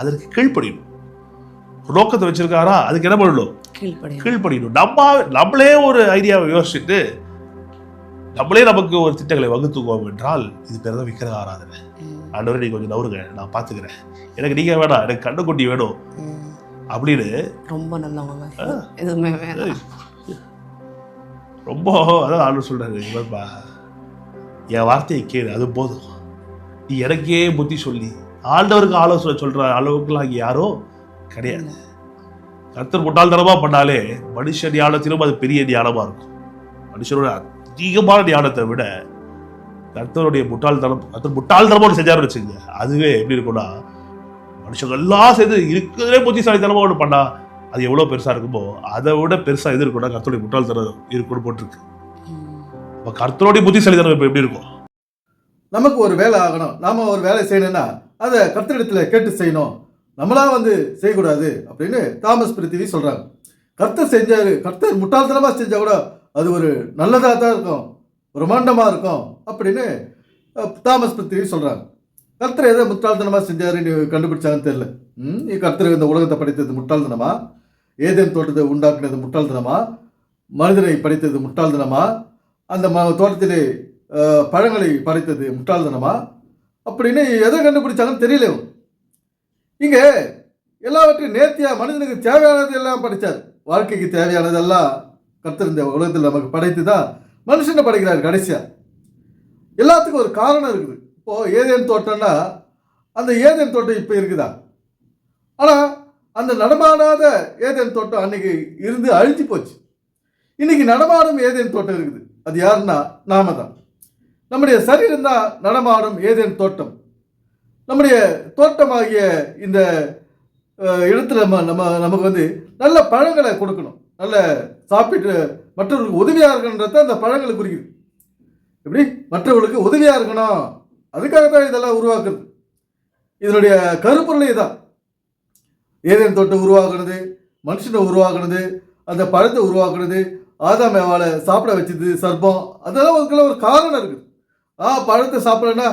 அதற்கு கீழ்ப்படியணும். நோக்கத்தை வச்சிருக்காரா, அதுக்கு என்ன பண்ணணும்? கீழ்ப்படியணும். நம்மளே ஒரு ஐடியாவை யோசிச்சுட்டு நம்மளே நமக்கு ஒரு திட்டங்களை வகுத்துக்குவோம் என்றால் இது பேர் தான் விக்கிரக ஆராதனை. ஆண்டவரே நீங்க கொஞ்சம் நவருங்க, நான் பாத்துக்கிறேன், எனக்கு நீங்க வேணாம், எனக்கு கண்ணுக்குட்டி வேணும் அப்படின்னு ரொம்ப நல்லவங்க எதுவுமே வேணாம். ரொம்ப அதான் ஆண்டு சொல்றாரு, என் வார்த்தையை கேளு, அது போதும். நீ எனக்கே புத்தி சொல்லி ஆண்டவருக்கு ஆலோசனை சொல்ற அளவுக்குலாம் அங்கே யாரோ கிடையாது. கர்த்தர் முட்டாள்தனமா பண்ணாலே மனுஷ ஞானத்திலும் அது பெரிய ஞானமா இருக்கும். மனுஷனோட அதிகமான ஞானத்தை விட கர்த்தருடைய முட்டாள்தனமா செஞ்சாருன்னு வச்சுங்க, அதுவே எப்படி இருக்கும்னா மனுஷங்க எல்லாம் சேர்ந்து இருக்கிறதே புத்திசாலித்தனமா ஒன்று பண்ணா அது எவ்வளவு பெருசா இருக்குமோ அதை விட பெருசா எது இருக்கும்னா கர்த்தருடைய முட்டாள்தனம் இருக்குன்னு போட்டிருக்கு. கர்த்தருடைய புத்திசாலித்தனம் இப்ப எப்படி இருக்கும்? நமக்கு ஒரு வேலை ஆகணும், நாம ஒரு வேலை செய்யணும்னா அதை கர்த்தரிடத்துல கேட்டு செய்யணும், நம்மளா செய்யக்கூடாது அப்படின்னு தாமஸ் பிரித்திவி சொல்றாங்க. கர்த்தர் செஞ்சாரு, கர்த்தர் முட்டாள்தனமா செஞ்சா கூட அது ஒரு நல்லதாக தான் இருக்கும், பிரம்மாண்டமா இருக்கும் அப்படின்னு தாமஸ் பிரித்திவி சொல்றாங்க. கர்த்தர் எதை முட்டாள்தனமா செஞ்சாருன்னு கண்டுபிடிச்சாங்கன்னு தெரியல. கர்த்தர் இந்த உலகத்தை படைத்தது முட்டாள்தனமா, ஏதேன் தோட்டத்தை உண்டாக்குனது முட்டாள்தனமா, மனிதனை படைத்தது முட்டாள்தனமா, அந்த தோட்டத்திலே பழங்களை படைத்தது முட்டாள்தனமா அப்படின்னு எதை கண்டுபிடிச்சாங்கன்னு தெரியல. இங்க எல்லாவற்றையும் நேர்த்தியா மனிதனுக்கு தேவையானது எல்லாம் படைச்சார். வாழ்க்கைக்கு தேவையானதெல்லாம் கர்த்தர் இந்த உலகத்தில் நமக்கு படைத்து தான் மனுஷனை படைக்கிறார். கடைசியா எல்லாத்துக்கும் ஒரு காரணம் இருக்குது. இப்போ ஏதேன் தோட்டம்னா அந்த ஏதேன் தோட்டம் இப்போ இருக்குதா? ஆனா அந்த நடமாடாத ஏதேன் தோட்டம் அன்னைக்கு இருந்து அழிஞ்சு போச்சு. இன்னைக்கு நடமாடும் ஏதேன் தோட்டம் இருக்குது. அது யாருன்னா நாம தான். நம்முடைய சரீரம் தான் நடமாடும் ஏதேன் தோட்டம். நம்முடைய தோட்டமாகிய இந்த இடத்துல நமக்கு நல்ல பழங்களை கொடுக்கணும், நல்ல சாப்பிட்டு மற்றவர்களுக்கு உதவியாக இருக்கணுன்றத அந்த பழங்களை குறிக்குது. எப்படி மற்றவர்களுக்கு உதவியாக இருக்கணும், அதுக்காக தான் இதெல்லாம் உருவாக்குறது. இதனுடைய கருப்பொருளே தான் ஏதேன் தோட்டம் உருவாக்குறது, மனுஷனை உருவாக்குறது, அந்த பழத்தை உருவாக்குறது, ஆதாம் ஏவாளை சாப்பிட வச்சது சர்ப்பம், அதெல்லாம் அதுக்கெல்லாம் ஒரு காரணம் இருக்குது. பழத்தை சாப்பிடலன்னா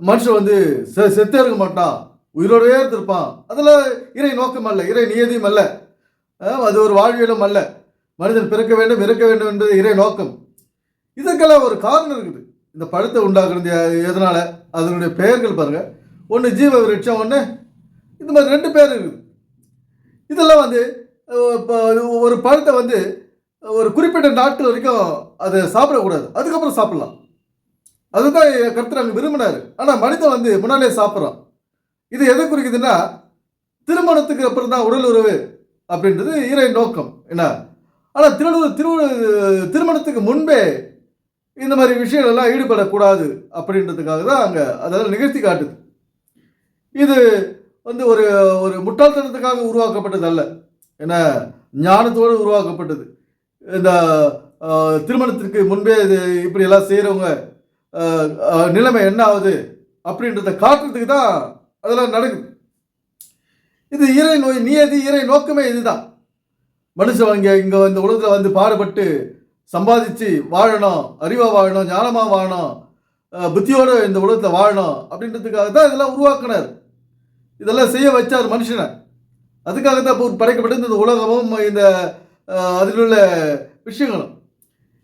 மனுஷன் செத்தே இருக்க மாட்டான், உயிரோடவே இருந்திருப்பான். அதெல்லாம் இறை நோக்கம் அல்ல, இறை நியதியும் அல்ல, அது ஒரு வாழ்வியலும் அல்ல. மனிதன் பிறக்க வேண்டும் இறக்க வேண்டும் என்பது இறை நோக்கம். இதுக்கெல்லாம் ஒரு காரணம் இருக்குது. இந்த பழத்தை உண்டாக்குறது எதனால, அதனுடைய பெயர்கள் பாருங்க. ஒன்று ஜீவ விருட்சம், ஒன்று இந்த மாதிரி 2 பேர் இருக்குது. இதெல்லாம் ஒரு பழத்தை ஒரு குறிப்பிட்ட நாட்கள் வரைக்கும் அதை சாப்பிடக்கூடாது, அதுக்கப்புறம் சாப்பிடலாம். அதுதான் கர்த்தர் அங்கே விரும்பினார். ஆனால் மனிதன் முன்னாலே சாப்பிட்றான். இது எதை குறிக்குதுன்னா திருமணத்துக்கு அப்புறம் தான் உடல் உறவு அப்படின்றது இறை நோக்கம் என்ன. ஆனால் திருமணத்துக்கு முன்பே இந்த மாதிரி விஷயங்கள்லாம் ஈடுபடக்கூடாது அப்படின்றதுக்காக தான் அங்கே அதெல்லாம் நிகழ்த்தி காட்டுது. இது ஒரு ஒரு முட்டாள்தனத்துக்காக உருவாக்கப்பட்டது அல்ல, ஏன்னா ஞானத்தோடு உருவாக்கப்பட்டது. இந்த திருமணத்திற்கு முன்பே இது இப்படியெல்லாம் செய்கிறவங்க நிலைமை என்ன ஆகுது அப்படின்றத காட்டுறதுக்கு தான் அதெல்லாம் நடக்குது. இது இறை நியதி, இறை நோக்கமே இதுதான். மனுஷன் இங்கே இந்த உலகத்தில் பாடுபட்டு சம்பாதிச்சு வாழணும், அறிவாக வாழணும், ஞானமாக வாழணும், புத்தியோடு இந்த உலகத்தில் வாழணும் அப்படின்றதுக்காக தான் இதெல்லாம் உருவாக்கினார். இதெல்லாம் செய்ய வச்சார் மனுஷனை. அதுக்காக தான் படைக்கப்பட்டது இந்த உலகமும் இந்த அதில் உள்ள விஷயங்களும்.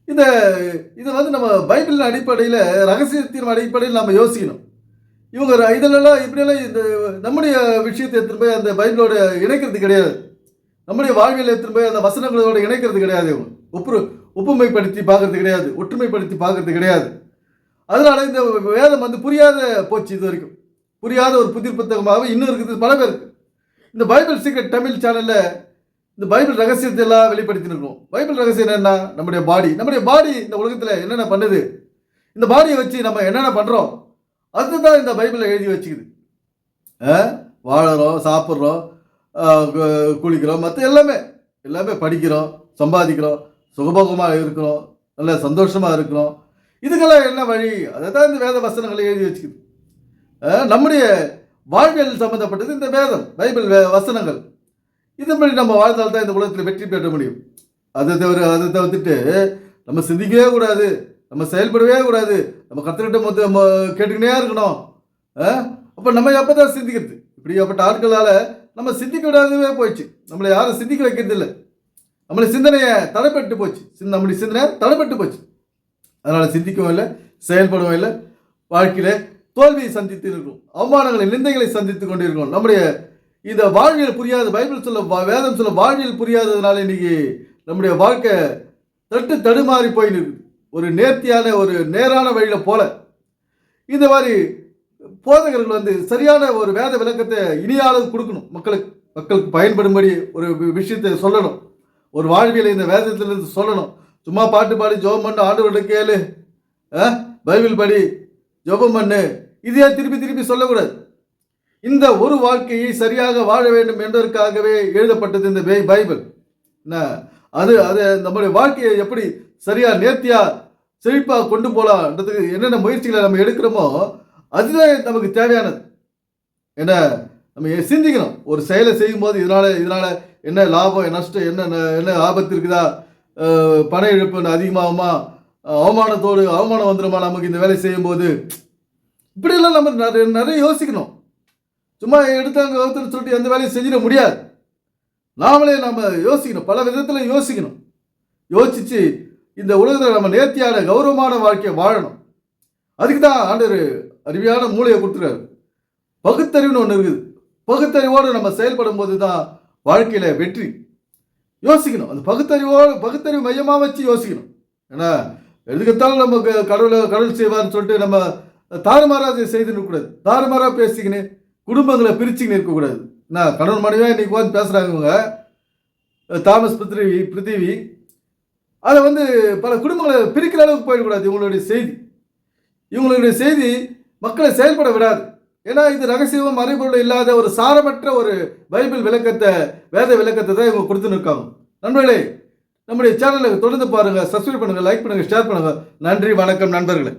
இதை நம்ம பைபிளின் அடிப்படையில், ரகசியத்தின் அடிப்படையில் நம்ம யோசிக்கணும். இவங்க இதெல்லாம் இப்படியெல்லாம் இந்த நம்முடைய விஷயத்தை எடுத்துகிட்டு போய் அந்த பைபிளோட இணைக்கிறது கிடையாது, நம்முடைய வாழ்வியல் எடுத்துகிட்டு போய் அந்த வசனங்களோட இணைக்கிறது கிடையாது. இவங்க ஒப்புமைப்படுத்தி பார்க்கறது கிடையாது, ஒற்றுமைப்படுத்தி பார்க்கறது கிடையாது. அதனால இந்த வேதம் புரியாத போச்சு. இது வரைக்கும் புரியாத ஒரு புதிர் புத்தகமாக இன்னும் இருக்குது பல பேருக்கு. இந்த பைபிள் சீக்ரெட் தமிழ் சேனலில் இந்த பைபிள் ரகசியத்தை எல்லாம் வெளிப்படுத்திருக்கோம். பைபிள் ரகசியம் என்னன்னா நம்முடைய பாடி இந்த உலகத்தில் என்னென்ன பண்ணுது, இந்த பாடியை வச்சு நம்ம என்னென்ன பண்ணுறோம், அதுதான் இந்த பைபிளில் எழுதி வச்சுக்குது. வாழறோம், சாப்பிட்றோம், குளிக்கிறோம், மற்ற எல்லாமே படிக்கிறோம், சம்பாதிக்கிறோம், சுகபோகமாக இருக்கிறோம், நல்ல சந்தோஷமாக இருக்கிறோம். இதுக்கெல்லாம் என்ன வழி, அதை தான் இந்த வேத வசனங்களை எழுதி வச்சுக்குது. நம்முடைய வாழ்வியல் சம்பந்தப்பட்டது இந்த வேதம், பைபிள் வசனங்கள். இதுபடி நம்ம வாழ்ந்தால்தான் இந்த உலகத்தில் வெற்றி பெற முடியும். அதை தவிர்த்துட்டு நம்ம சிந்திக்கவே கூடாது, நம்ம செயல்படவே கூடாது, நம்ம கற்றுக்கிட்ட கேட்டுக்கிட்டே இருக்கணும். அப்போ நம்ம எப்போ தான் சிந்திக்கிறது? இப்படியாப்பட்ட ஆட்களால் நம்ம சிந்திக்க விடாதவே போயிடுச்சு. நம்மளை யாரும் சிந்திக்க வைக்கிறது இல்லை. நம்மளை சிந்தனையை தடைப்பட்டு போச்சு. நம்முடைய சிந்தனை தடைப்பட்டு போச்சு. அதனால் சிந்திக்கவும் இல்லை, செயல்படவும் இல்லை. வாழ்க்கையில் தோல்வியை சந்தித்து இருக்கிறோம், அவமானங்களை நிந்தைகளை சந்தித்து கொண்டிருக்கிறோம். நம்முடைய இந்த வாழ்வியல் புரியாத, பைபிள் சொல்ல, வேதம் சொல்ல வாழ்வியல் புரியாததுனால இன்னைக்கு நம்முடைய வாழ்க்கை தடுமாறி போயின்னு இருக்குது. ஒரு நேர்த்தியான ஒரு நேரான வழியில் போல இந்த மாதிரி போதகர்கள் வந்து சரியான ஒரு வேத விளக்கத்தை இனியாலும் கொடுக்கணும். மக்களுக்கு பயன்படும்படி ஒரு விஷயத்தை சொல்லணும். ஒரு வாழ்வியலை இந்த வேதத்திலிருந்து சொல்லணும். சும்மா பாட்டு பாடி ஜெபம் பண்ணு, ஆண்டவர்கிட்ட கேளு, பைபிள் படி, ஜெபம் பண்ணு, இதையே திருப்பி திருப்பி சொல்லக்கூடாது. இந்த ஒரு வாழ்க்கையை சரியாக வாழ வேண்டும் என்பதற்காகவே எழுதப்பட்டது இந்த பைபிள். அது நம்முடைய வாழ்க்கையை எப்படி சரியா நேர்த்தியா செழிப்பாக கொண்டு போகலான்றதுக்கு என்னென்ன முயற்சிகளை நம்ம எடுக்கிறோமோ அதுதான் நமக்கு தேவையானது. ஏன்னா நம்ம சிந்திக்கணும். ஒரு செயலை செய்யும் போது இதனால என்ன லாபம், நஷ்டம், என்ன ஆபத்து இருக்குதா, பண இழப்பு அதிகமாகுமா, அவமானம் வந்துடுமா நமக்கு இந்த வேலை செய்யும்போது, இப்படியெல்லாம் நம்ம நிறைய யோசிக்கணும். சும்மா எடுத்தாங்க ஒருத்தர் சொல்லிட்டு எந்த வேலையும் செஞ்சிட முடியாது. நாமளே நம்ம யோசிக்கணும், பல விதத்தில் யோசிக்கணும். யோசிச்சு இந்த உலகத்தில் நம்ம நேர்த்தியான கௌரவமான வாழ்க்கையை வாழணும். அதுக்கு தான் ஆண்டவர் அருமையான மூளையை கொடுத்துருக்காரு. பகுத்தறிவுன்னு ஒன்று இருக்குது. பகுத்தறிவோடு நம்ம செயல்படும் போது தான் வாழ்க்கையில் வெற்றி. யோசிக்கணும். அந்த பகுத்தறிவு மையமாக வச்சு யோசிக்கணும். ஏன்னா எதுக்கத்தாலும் நம்ம கடவுள் செய்வார்னு சொல்லிட்டு நம்ம தாறுமாறாக செய்து இருக்கக்கூடாது. தாறுமாறாக பேசிக்கின்னு குடும்பங்களை பிரிச்சுக்கின்னு இருக்கக்கூடாது. நான் கணவன் மனைவியாக இன்னைக்கு வந்து பேசுகிறாங்க இவங்க தாமஸ் பிருத்திவி. அதை வந்து பல குடும்பங்களை பிரிக்கிற அளவுக்கு போயிடக்கூடாது. இவங்களுடைய செய்தி மக்களை செயல்பட விடாது. ஏன்னா இது ரகசியம், மறைபொருள் இல்லாத ஒரு சாரமற்ற ஒரு பைபிள் விளக்கத்தை, வேத விளக்கத்தை தான் இவங்க கொடுத்துன்னு இருக்காங்க. நண்பர்களே, நம்முடைய சேனலை தொடர்ந்து பாருங்கள், சப்ஸ்கிரைப் பண்ணுங்கள், லைக் பண்ணுங்கள், ஷேர் பண்ணுங்கள். நன்றி, வணக்கம் நண்பர்களே.